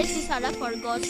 একটি সাদা খরগোশ।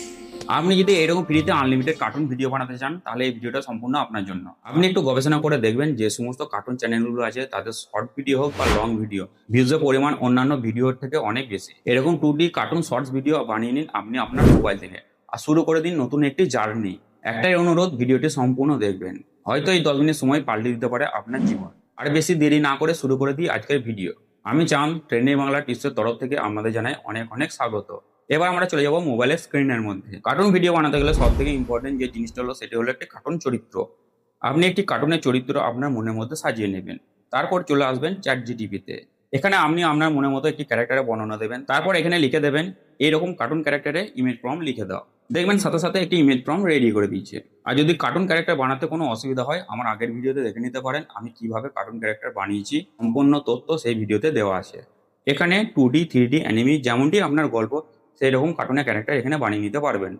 আপনি যদি এরকম ফ্রিতে আনলিমিটেড কার্টুন ভিডিও বানাতে চান তাহলে এই ভিডিওটা সম্পূর্ণ আপনার জন্য। আপনি একটু গবেষণা করে দেখবেন যে সমস্ত কার্টুন চ্যানেলগুলো আছে তাদের শর্ট ভিডিও হোক বা লং ভিডিও ভিউজের পরিমাণ অন্যান্য ভিডিওর থেকে অনেক বেশি। এরকম 2D কার্টুন শর্টস ভিডিও বানিয়ে নিন আপনি আপনার মোবাইল থেকে আর শুরু করে দিন নতুন একটি জার্নি। একটাই অনুরোধ, ভিডিওটি সম্পূর্ণ দেখবেন, হয়তো এই 10 মিনিট সময় পাল্টে দিতে পারে আপনার জীবন। আর বেশি দেরি না করে শুরু করে দিই আজকের ভিডিও। আমি চাম ট্রেন্ডিং বাংলা টিপসের তরফ থেকে আমাদের জানাই অনেক অনেক স্বাগত। এবার আমরা চলে যাব মোবাইলের স্ক্রিনের মধ্যে। কার্টুন ভিডিও বানাতে গেলে সব থেকে ইম্পর্টেন্ট যে জিনিসটা হলো সেটি হলো একটি কার্টুন চরিত্র। আপনি একটি কার্টুনের চরিত্র আপনার মনের মধ্যে সাজিয়ে নেবেন, তারপর চলে আসবেন চ্যাট জিটিপিতে। এখানে আপনি আপনার মনের মতো একটি ক্যারেক্টারের বর্ণনা দেবেন, তারপর এখানে লিখে দেবেন এইরকম কার্টুন ক্যারেক্টারে ইমেজ প্রম্পট লিখে দাও। দেখবেন সাথে সাথে একটি ইমেজ প্রম্পট রেডি করে দিয়েছে। আর যদি কার্টুন ক্যারেক্টার বানাতে কোনো অসুবিধা হয় আমার আগের ভিডিওতে দেখে নিতে পারেন, আমি কিভাবে কার্টুন ক্যারেক্টার বানিয়েছি সম্পূর্ণ তথ্য সেই ভিডিওতে দেওয়া আছে। এখানে 2D 3D অ্যানিমি যেমনটি আপনার গল্প সেই রকম কার্টুনের ক্যারেক্টার এখানে বানিয়ে নিতে পারবেন।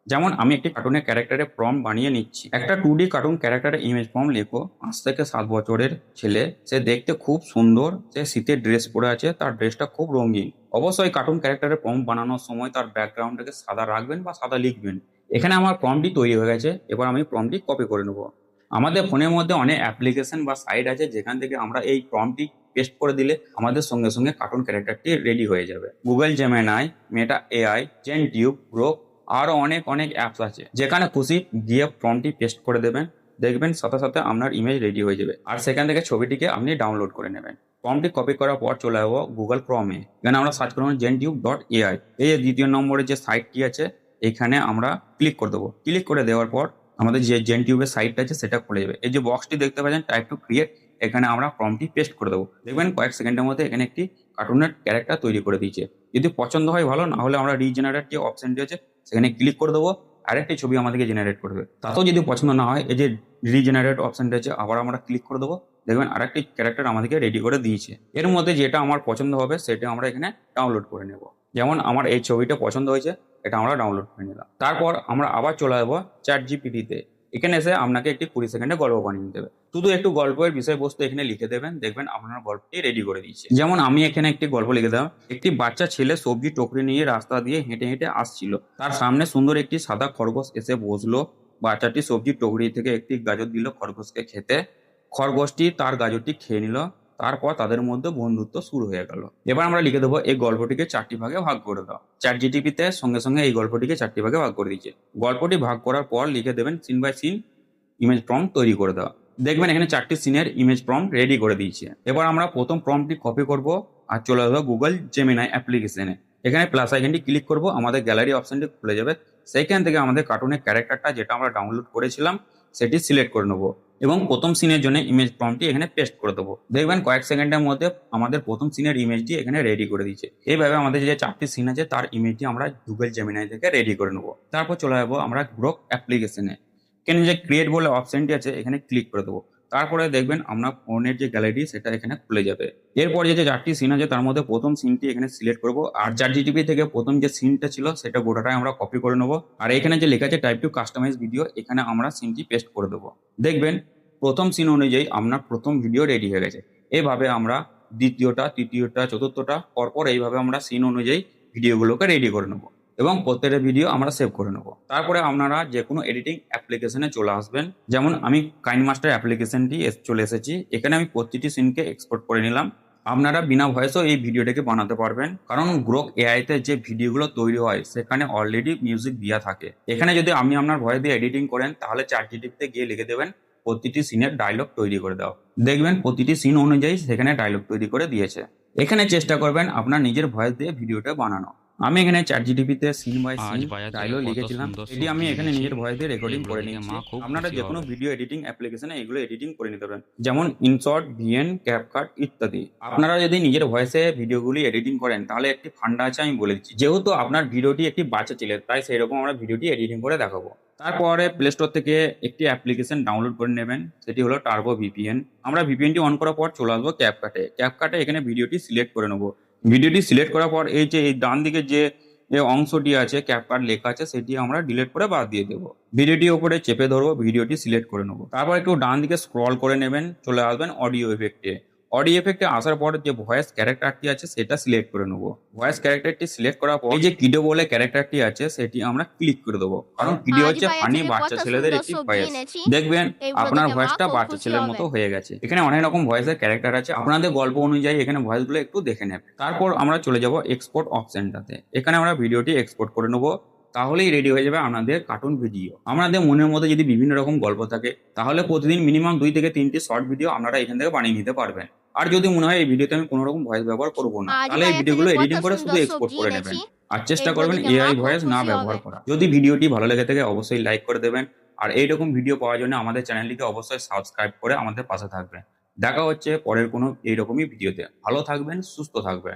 যেমন আমি একটি কার্টুনের ক্যারেক্টারের প্রম্পট বানিয়ে নিচ্ছি। একটা 2D কার্টুন ক্যারেক্টারের ইমেজ প্রম্পট লেখো। 5 থেকে 7 বছরের ছেলে, সে দেখতে খুব সুন্দর, সে শীতের ড্রেস পরে আছে, তার ড্রেসটা খুব রঙিন। অবশ্যই কার্টুন ক্যারেক্টারের প্রম্পট বানানোর সময় তার ব্যাকগ্রাউন্ডটাকে সাদা রাখবেন বা সাদা লিখবেন। এখানে আমার প্রম্পটটি তৈরি হয়ে গেছে, এবার আমি প্রম্পটটি কপি করে নেব। আমাদের ফোনের মধ্যে অনেক অ্যাপ্লিকেশন বা সাইট আছে যেখান থেকে আমরা এই প্রম্পটটি পেস্ট করে দিলে আমাদের সঙ্গে সঙ্গে কার্টুন ক্যারেক্টারটি রেডি হয়ে যাবে। গুগল জেমিনাই, মেটা এআই, জেনটিউব, গ্রোক, আরো অনেক অনেক অ্যাপস আছে যেখানে খুশি গিয়ে প্রম্পটটি পেস্ট করে দেবেন, দেখবেন সাথে সাথে আপনার ইমেজ রেডি হয়ে যাবে। আর সেখান থেকে ছবিটিকে আপনি ডাউনলোড করে নেবেন। প্রম্পটটি কপি করার পর চলে যাবো গুগল ক্রমে। এখানে আমরা সার্চ করবো জেনটিউব.এআই। এই যে দ্বিতীয় নম্বরে যে সাইটটি আছে এখানে আমরা ক্লিক করে দেবো। ক্লিক করে দেওয়ার পর আমাদের যে জেনটিউবের সাইটটা আছে সেটা খুলে যাবে। এই যে বক্সটি দেখতে পাচ্ছেন টাইপ টু ক্রিয়েট, এখানে আমরা প্রম্পটটি পেস্ট করে দেবো। দেখবেন কয়েক সেকেন্ডের মধ্যে এখানে একটি কার্টুনের ক্যারেক্টার তৈরি করে দিয়েছে। যদি পছন্দ হয় ভালো, না হলে আমরা রিজেনারেট যে অপশনটি আছে সেখানে ক্লিক করে দেবো, আরেকটি ছবি আমাদেরকে জেনারেট করবে। তাতেও যদি পছন্দ না হয় এই যে রিজেনারেট অপশনটা আছে আবার আমরা ক্লিক করে দেবো, দেখবেন আরেকটি ক্যারেক্টার আমাদেরকে রেডি করে দিয়েছে। এর মধ্যে যেটা আমার পছন্দ হবে সেটা আমরা এখানে ডাউনলোড করে নেব। যেমন আমার এই ছবিটা পছন্দ হয়েছে, এটা আমরা ডাউনলোড করে নিলাম। তারপর আমরা আবার চলে যাবো চ্যাট জিপিটিতে। এখানে এসে আপনাকে একটি 20 সেকেন্ডে গল্প বানিয়ে দেবে। শুধু একটু গল্পের বিষয়বস্তু এখানে লিখে দেবেন, দেখবেন আপনার গল্পটি রেডি করে দিয়েছে। যেমন আমি এখানে একটি গল্প লিখে দিলাম। একটি বাচ্চা ছেলে সবজি টকরি নিয়ে রাস্তা দিয়ে হেঁটে হেঁটে আসছিল। তার সামনে সুন্দর একটি সাদা খরগোশ এসে বসলো। বাচ্চাটি সবজি টকরি থেকে একটি গাজর দিল খরগোশকে খেতে। খরগোশটি তার গাজরটি খেয়ে নিল। তারপর তাদের মধ্যে বন্ধুত্ব শুরু হয়ে গেল। এবার আমরা লিখে দেবো এই গল্পটিকে 4টি ভাগে ভাগ করে দাও। চ্যাট জিটিপিতে সঙ্গে সঙ্গে এই গল্পটিকে 4টি ভাগে ভাগ করে দিয়েছে। গল্পটি ভাগ করার পর লিখে দেবেন scene by scene image prompt তৈরি করে দেওয়া। দেখবেন এখানে 4টি সিনের ইমেজ প্রম্পট রেডি করে দিয়েছে। এবার আমরা প্রথম প্রম্পটটি কপি করব আর চলে আসবো গুগল জেমিনাই অ্যাপ্লিকেশনে। এখানে প্লাস আইকনটি ক্লিক করব, আমাদের গ্যালারি অপশনটি খুলে যাবে। সেইখান থেকে আমাদের কার্টুনের ক্যারেক্টারটা যেটা আমরা ডাউনলোড করেছিলাম সেটি সিলেক্ট করে নেবো এবং প্রথম সিনের জন্য ইমেজ প্রম্পটটি এখানে পেস্ট করে দেবো। দেখবেন কয়েক সেকেন্ডের মধ্যে আমাদের প্রথম সিনের ইমেজটি এখানে রেডি করে দিয়েছে। এইভাবে আমাদের যে 4টি সিন আছে তার ইমেজটি আমরা গুগল জেমিনাই থেকে রেডি করে নেবো। তারপর চলে যাবো আমরা গ্রোক অ্যাপ্লিকেশনে। এখানে যে ক্রিয়েট বলে অপশনটি আছে এখানে ক্লিক করে দেবো। তারপরে দেখবেন আমরা ফোনের যে গ্যালারি সেটা এখানে খুলে যাবে। এরপর যে 4টি সিন আছে তার মধ্যে প্রথম সিনটি এখানে সিলেক্ট করব আর চ্যাট জিটিপি থেকে প্রথম যে সিনটা ছিল সেটা গোটাটাই আমরা কপি করে নেবো। আর এখানে যে লেখা আছে টাইপ টু কাস্টমাইজ ভিডিও, এখানে আমরা সিনটি পেস্ট করে দেবো। দেখবেন প্রথম সিন অনুযায়ী আপনার প্রথম ভিডিও রেডি হয়ে গেছে। এইভাবে আমরা দ্বিতীয়টা, তৃতীয়টা, চতুর্থটা পরপর এইভাবে আমরা সিন অনুযায়ী ভিডিওগুলোকে রেডি করে নেবো এবং প্রত্যেকটা ভিডিও আমরা সেভ করে নেব। তারপরে আপনারা যে কোনো এডিটিং অ্যাপ্লিকেশনে চলে আসবেন। যেমন আমি কাইনমাস্টার অ্যাপ্লিকেশনটি চলে এসেছি। এখানে আমি প্রতিটি সিনকে এক্সপোর্ট করে নিলাম। আপনারা বিনা ভয়েসও এই ভিডিওটাকে বানাতে পারবেন, কারণ গ্রোক এআইতে যে ভিডিওগুলো তৈরি হয় সেখানে অলরেডি মিউজিক দেওয়া থাকে। এখানে যদি আপনি আপনার ভয়েস দিয়ে এডিটিং করেন তাহলে চ্যাট জিটিপিতে গিয়ে লিখে দেবেন প্রতিটি সিনের ডায়লগ তৈরি করে দাও। দেখবেন প্রতিটি সিন অনুযায়ী সেখানে ডায়লগ তৈরি করে দিয়েছে। এখানে চেষ্টা করবেন আপনার নিজের ভয়েস দিয়ে ভিডিওটা বানানো। আমি এখানে চ্যাট জিটিপিতে সিন বাই আজ সিন বাজার থেকে ডায়লগ কত লিখেছিলাম, সুন্দর এটি আমি সবজি এখানে এনেছি, নিজের ভয়েস দিয়ে রেকর্ডিং এগুলো করে নিয়ে নিয়েছি। মা খুব আপনারা খুশি যে কোনো হবে। ভিডিও এডিটিং অ্যাপ্লিকেশনে এগুলো এডিটিং করে নিতে পারেন, যেমন ইনশর্ট, ভিএন, ক্যাপকাট ইত্যাদি। আপনারা যদি নিজের ভয়েসে ভিডিওগুলি এডিটিং করেন তাহলে একটি ফান্ডা আছে আমি বলে দিচ্ছি। যেহেতু আপনার ভিডিওটি একটি বাচ্চা ছেলে তাই সেই রকম আমরা ভিডিওটি এডিটিং করে দেখাবো। তারপরে প্লে স্টোর থেকে একটি অ্যাপ্লিকেশন ডাউনলোড করে নেবেন, সেটি হলো টার্বো ভিপিএন। আমরা ভিপিএনটি অন করার পর চলে আসবো ক্যাপকাটে এখানে ভিডিওটি সিলেক্ট করে নেবো। ভিডিওটি সিলেক্ট করার পর এই যে এই ডান দিকে যে অংশটি আছে ক্যাপকাট লেখা আছে সেটি আমরা ডিলিট করে বাদ দিয়ে দেবো। ভিডিওটি উপরে চেপে ধরবো, ভিডিওটি সিলেক্ট করে নেবো। তারপর একটু ডান দিকে স্ক্রল করে নেবেন, চলে আসবেন অডিও ইফেক্টে। অডিও এফেক্টে আসার পর যে ভয়েস ক্যারেক্টারটি আছে সেটা সিলেক্ট করে নেবো। ভয়েস ক্যারেক্টারটি সিলেক্ট করার পর এই যে কিডো বলে ক্যারেক্টারটি আছে সেটি আমরা ক্লিক করে দেবো, কারণ কিডো আজ হচ্ছে ভাই ফানি আজকে বাচ্চা কত ছেলেদের সুন্দর একটি সবজি ভয়েস। এনেছি, দেখবেন এইগুলো আপনার দেখে মা ভয়েসটা খুব বাচ্চা খুশি ছেলের হবে। মতো হয়ে গেছে। এখানে অনেক রকম ভয়েসের ক্যারেক্টার আছে, আপনাদের গল্প অনুযায়ী এখানে ভয়েসগুলো একটু দেখে নেবে। তারপর আমরা চলে যাব এক্সপোর্ট অপশনটাতে। এখানে আমরা ভিডিওটি এক্সপোর্ট করে নেবো, তাহলেই রেডি হয়ে যাবে আপনাদের কার্টুন ভিডিও। আমাদের মনের মধ্যে যদি বিভিন্ন রকম গল্প থাকে তাহলে প্রতিদিন মিনিমাম 2 থেকে 3টি শর্ট ভিডিও আপনারা এখান থেকে বানিয়ে নিতে পারবেন। আর যদি মনে হয় এই ভিডিওতে আমি কোনো রকম ভয়েস ব্যবহার করবো না, আজ তাহলে ভাই এই আজকে ভিডিওগুলো কত এডিটিং করে শুধু সুন্দর এক্সপোর্ট সবজি করে এনেছি, নেবেন। আর চেষ্টা এইগুলো করবেন দেখে মা এআই খুব ভয়েস না খুশি ব্যবহার হবে। করা। যদি ভিডিওটি ভালো লেগে থাকে অবশ্যই লাইক করে দেবেন, আর এইরকম ভিডিও পাওয়ার জন্য আমাদের চ্যানেলটিকে অবশ্যই সাবস্ক্রাইব করে আমাদের পাশে থাকবেন। দেখা হচ্ছে পরের কোনো এইরকমই ভিডিওতে। ভালো থাকবেন, সুস্থ থাকবেন।